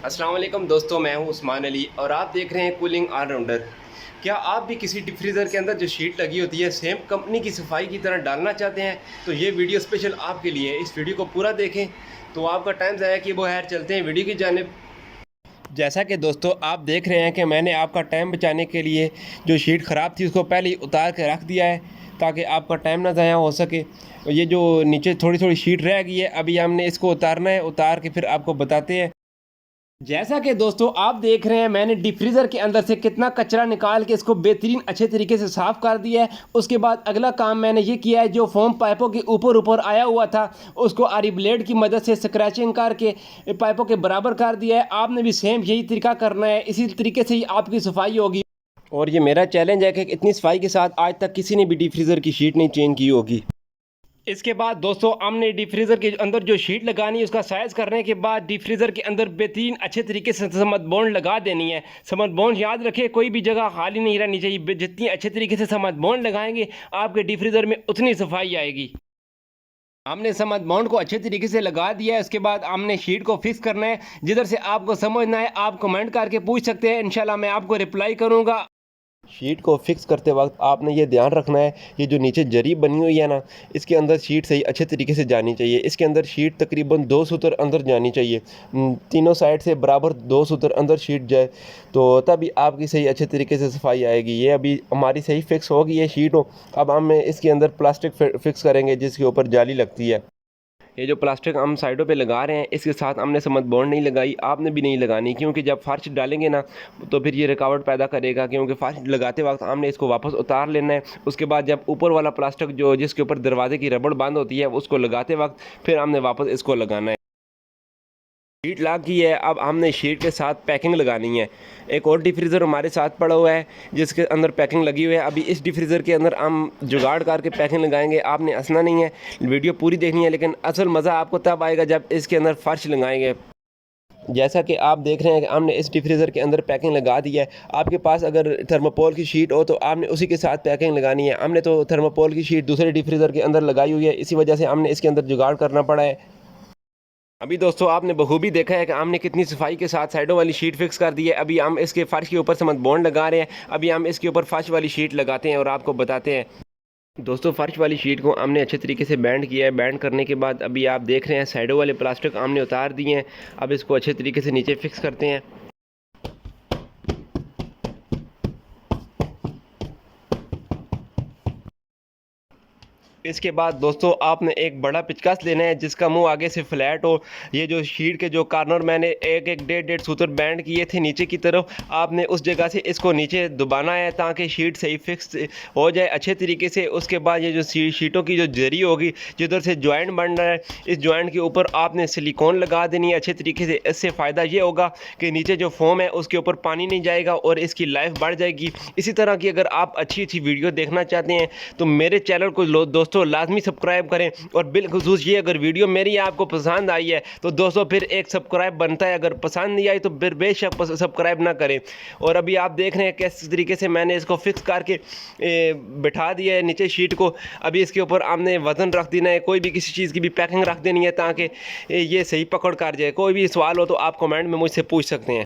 अस्सलाम वालेकुम दोस्तों, मैं हूं उस्मान अली और आप देख रहे हैं कूलिंग ऑलराउंडर। क्या आप भी किसी डीप फ्रीज़र के अंदर जो शीट लगी होती है सेम कंपनी की सफाई की तरह डालना चाहते हैं? तो ये वीडियो स्पेशल आपके लिए है। इस वीडियो को पूरा देखें तो आपका टाइम ज़ाया कि वो खैर चलते हैं वीडियो की जानिब। जैसा कि दोस्तों आप देख रहे हैं कि मैंने आपका टाइम बचाने के लिए जो शीट ख़राब थी उसको पहले ही उतार के रख दिया है ताकि आपका टाइम ना ज़ाया हो सके। ये जो नीचे थोड़ी थोड़ी शीट रह गई है, अभी हमने इसको उतारना है। उतार के फिर आपको बताते हैं। जैसा कि दोस्तों आप देख रहे हैं, मैंने डीप फ्रीज़र के अंदर से कितना कचरा निकाल के इसको बेहतरीन अच्छे तरीके से साफ़ कर दिया है। उसके बाद अगला काम मैंने ये किया है, जो फोम पाइपों के ऊपर ऊपर आया हुआ था उसको आरी ब्लेड की मदद से स्क्रैचिंग करके पाइपों के बराबर कर दिया है। आपने भी सेम यही तरीका करना है, इसी तरीके से ही आपकी सफाई होगी। और ये मेरा चैलेंज है कि इतनी सफाई के साथ आज तक किसी ने भी डीप फ्रीज़र की शीट नहीं चेंज की होगी। इसके बाद दोस्तों हमने डीप फ्रीज़र के अंदर जो शीट लगानी है उसका साइज़ करने के बाद डीप फ्रीज़र के अंदर बेहतरीन अच्छे तरीके से समद बॉन्ड लगा देनी है। समद बॉन्ड याद रखें, कोई भी जगह खाली नहीं रहनी चाहिए। जितनी अच्छे तरीके से समद बॉन्ड लगाएंगे आपके डीप फ्रीज़र में उतनी सफाई आएगी। हमने समद बॉन्ड को अच्छे तरीके से लगा दिया है। उसके बाद हमने शीट को फिक्स करना है। जिधर से आपको समझना है आप कमेंट करके पूछ सकते हैं, इंशाल्लाह मैं आपको रिप्लाई करूँगा। शीट को फिक्स करते वक्त आपने ये ध्यान रखना है, ये जो नीचे जरी बनी हुई है ना, इसके अंदर शीट सही अच्छे तरीके से जानी चाहिए। इसके अंदर शीट तकरीबन 2 सूत्र अंदर जानी चाहिए। तीनों साइड से बराबर 2 सूत्र अंदर शीट जाए तो तभी आपकी सही अच्छे तरीके से सफाई आएगी। ये अभी हमारी सही फिक्स होगी ये शीट हो। अब हम इसके अंदर प्लास्टिक फिक्स करेंगे जिसके ऊपर जाली लगती है। ये जो प्लास्टिक हम साइडों पे लगा रहे हैं इसके साथ हमने समद बॉन्ड नहीं लगाई, आपने भी नहीं लगानी, क्योंकि जब फर्श डालेंगे ना तो फिर ये रुकावट पैदा करेगा। क्योंकि फर्श लगाते वक्त हमने इसको वापस उतार लेना है। उसके बाद जब ऊपर वाला प्लास्टिक जो जिसके ऊपर दरवाजे की रबड़ बंद होती है उसको लगाते वक्त फिर हमने वापस इसको लगाना है। शीट लग गई है, अब हमने शीट के साथ पैकिंग लगानी है। एक और डीप फ्रीज़र हमारे साथ पड़ा हुआ है जिसके अंदर पैकिंग लगी हुई है। अभी इस डीप फ्रीज़र के अंदर हम जुगाड़ करके पैकिंग लगाएंगे। आपने हंसना नहीं है, वीडियो पूरी देखनी है, लेकिन असल मज़ा आपको तब आएगा जब इसके अंदर फर्श लगाएंगे। जैसा कि आप देख रहे हैं कि हमने इस डीप फ्रीज़र के अंदर पैकिंग लगा दी है। आपके पास अगर थर्मोकोल की शीट हो तो आपने उसी के साथ पैकिंग लगानी है। हमने तो थर्मोकोल की शीट दूसरे डीप फ्रीज़र के अंदर लगाई हुई है, इसी वजह से हमने इसके अंदर जुगाड़ करना पड़ा है। अभी दोस्तों आपने बखूबी देखा है कि हमने कितनी सफाई के साथ साइडों वाली शीट फिक्स कर दी है। अभी हम इसके फर्श के ऊपर समझ बॉन्ड लगा रहे हैं। अभी हम इसके ऊपर फर्श वाली शीट लगाते हैं और आपको बताते हैं। दोस्तों फर्श वाली शीट को हमने अच्छे तरीके से बैंड किया है। बैंड करने के बाद अभी आप देख रहे हैं साइडों वाले प्लास्टिक हमने उतार दिए हैं। अब इसको अच्छे तरीके से नीचे फिक्स करते हैं। इसके बाद दोस्तों आपने एक बड़ा पिचकस लेना है जिसका मुंह आगे से फ्लैट हो। ये जो शीट के जो कार्नर मैंने एक एक डेढ़ सूत्र बैंड किए थे नीचे की तरफ, आपने उस जगह से इसको नीचे दबाना है ताकि शीट सही फिक्स हो जाए अच्छे तरीके से। उसके बाद ये जो शीटों की जो जरी होगी जिधर से जॉइंट बन रहा है, इस जॉइंट के ऊपर आपने सिलिकॉन लगा देनी है अच्छे तरीके से। इससे फ़ायदा ये होगा कि नीचे जो फोम है उसके ऊपर पानी नहीं जाएगा और इसकी लाइफ बढ़ जाएगी। इसी तरह की अगर आप अच्छी अच्छी वीडियो देखना चाहते हैं तो मेरे चैनल को दोस्तों लाजमी सब्सक्राइब करें। और बिलखुसूस ये अगर वीडियो मेरी आपको पसंद आई है तो दोस्तों फिर एक सब्सक्राइब बनता है, अगर पसंद नहीं आई तो फिर बेशक सब्सक्राइब ना करें। और अभी आप देख रहे हैं किस तरीके से मैंने इसको फिक्स करके बिठा दिया है नीचे शीट को। अभी इसके ऊपर आपने वज़न रख देना है, कोई भी किसी चीज़ की भी पैकिंग रख देनी है ताकि ये सही पकड़ कर जाए। कोई भी सवाल हो तो आप कमेंट में मुझसे पूछ सकते हैं।